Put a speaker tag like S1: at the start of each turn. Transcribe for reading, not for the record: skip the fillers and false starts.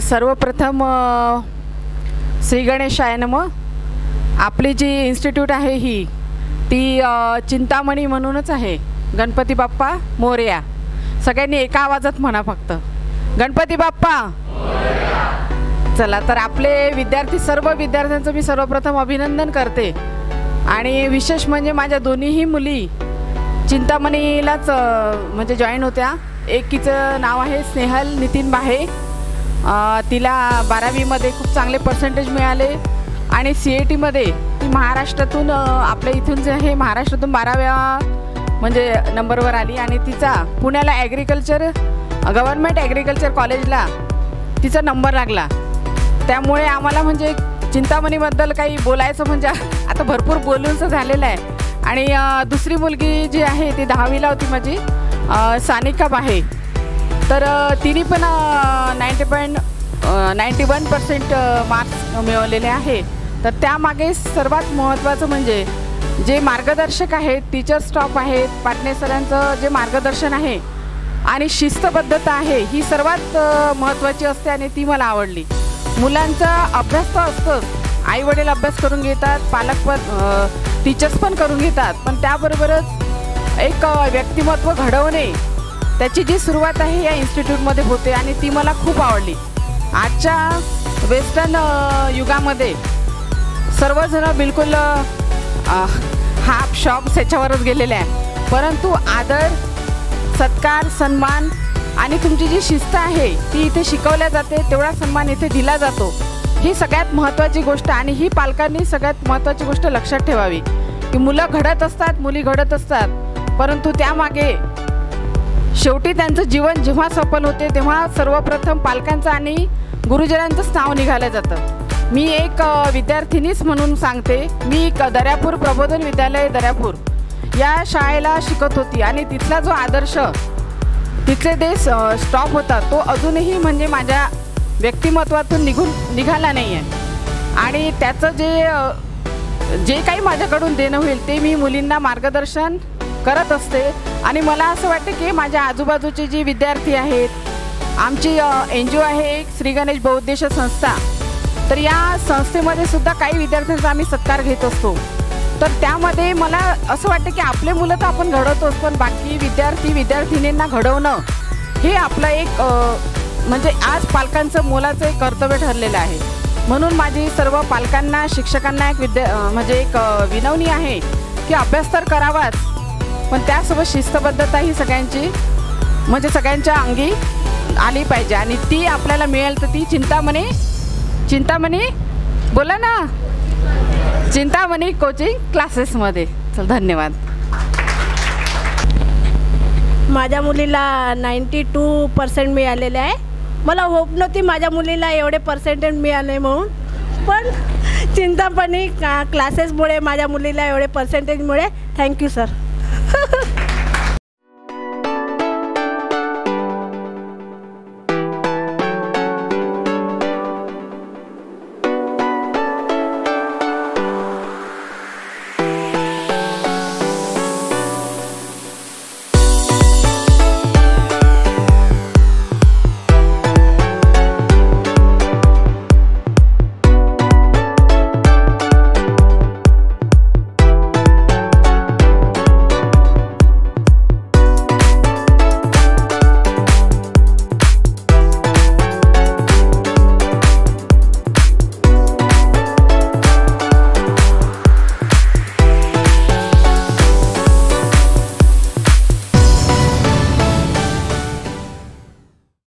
S1: सर्वप्रथम श्री गणेशाय नमः. आपली जी इन्स्टिट्यूट आहे ही ती चिंतामणी म्हणूनच आहे. गणपती बाप्पा मोरया. सगळ्यांनी एका आवाजात म्हणा फक्त गणपती बाप्पा मोरया. चला तर आपले विद्यार्थी सर्व विद्यार्थ्यांचं मी सर्वप्रथम अभिनंदन करते. आणि विशेष म्हणजे माझ्या दोन्हीही मुली चिंतामणीलाच म्हणजे जॉईन होत्या. एकीचं नाव आहे स्नेहल नितीन बाहे. तिला 12वीमध्ये खूप चांगले पर्सेंटेज मिळाले आणि CATमध्ये ती महाराष्ट्रातून आपल्या इथून जे आहे महाराष्ट्रातून 12व्या म्हणजे नंबरवर आली. आणि तिचा पुण्याला गव्हर्नमेंट ॲग्रिकल्चर कॉलेजला तिचा नंबर लागला. त्यामुळे आम्हाला म्हणजे चिंतामणीबद्दल काही बोलायचं म्हणजे आता भरपूर बोलूनचं झालेलं आहे. आणि दुसरी मुलगी जी आहे ती 10वीला होती माझी सानिका बाहे. तर तिने पण 91% मार्क्स मिळवलेले आहे. तर त्यामागे सर्वात महत्त्वाचं म्हणजे जे मार्गदर्शक आहेत, टीचर स्टाफ आहेत, पाटणे सरांचं जे मार्गदर्शन आहे आणि शिस्तबद्धता आहे ही सर्वात महत्त्वाची असते आणि ती मला आवडली. मुलांचा अभ्यास तर असतोच. आईवडील अभ्यास करून घेतात, पालक पण टीचर्स पण करून घेतात, पण त्याबरोबरच एक व्यक्तिमत्व घडवणे त्याची जी सुरुवात आहे या इन्स्टिट्यूटमध्ये होते आणि ती मला खूप आवडली. आजच्या वेस्टर्न युगामध्ये सर्वजण बिलकुल हाफ शॉप्स ह्याच्यावरच गेलेले आहे. परंतु आदर, सत्कार, सन्मान आणि तुमची जी शिस्त आहे ती इथे शिकवल्या जाते. तेवढा सन्मान इथे दिला जातो. ही सगळ्यात महत्त्वाची गोष्ट आणि ही पालकांनी सगळ्यात महत्त्वाची गोष्ट लक्षात ठेवावी की मुलं घडत असतात, मुली घडत असतात, परंतु त्यामागे शेवटी त्यांचं जीवन जेव्हा सफल होते तेव्हा सर्वप्रथम पालकांचं आणि गुरुजनांचंच नाव निघालं जातं. मी एक विद्यार्थिनीच म्हणून सांगते. मी दर्यापूर प्रबोधन विद्यालय दर्यापूर या शाळेला शिकत होती आणि तिथला जो आदर्श तिथले जे स्टॉप होता तो अजूनही म्हणजे माझ्या व्यक्तिमत्वातून निघाला नाही आहे. आणि त्याचं जे काही माझ्याकडून देणं होईल ते मी मुलींना मार्गदर्शन करत असते. आणि मला असं वाटतं की माझ्या आजूबाजूचे जे विद्यार्थी आहेत, आमची NGO आहे श्री गणेश बहुउद्देशीय संस्था. तर या संस्थेमध्ये सुद्धा काही विद्यार्थ्यांचा आम्ही सत्कार घेत असतो. तर त्यामध्ये मला असं वाटतं की आपले मुलं तर आपण घडवतोच, पण बाकी विद्यार्थिनींना घडवणं हे आपलं एक म्हणजे आज पालकांचं मोलाचं एक कर्तव्य ठरलेलं आहे. म्हणून माझी सर्व पालकांना, शिक्षकांना एक विनवणी आहे की अभ्यास तर करावाच, पण त्यासोबत शिस्तबद्धता ही सगळ्यांच्या अंगी आली पाहिजे. आणि ती आपल्याला मिळेल तर ती चिंतामणी बोला ना, चिंतामणी कोचिंग क्लासेसमध्ये. चल, धन्यवाद.
S2: माझ्या मुलीला 92% मिळालेले आहे. मला होप नव्हती माझ्या मुलीला एवढे पर्सेंटेज मिळाले म्हणून, पण चिंतामणी क्लासेसमुळे माझ्या मुलीला एवढे पर्सेंटेजमुळे थँक्यू सर.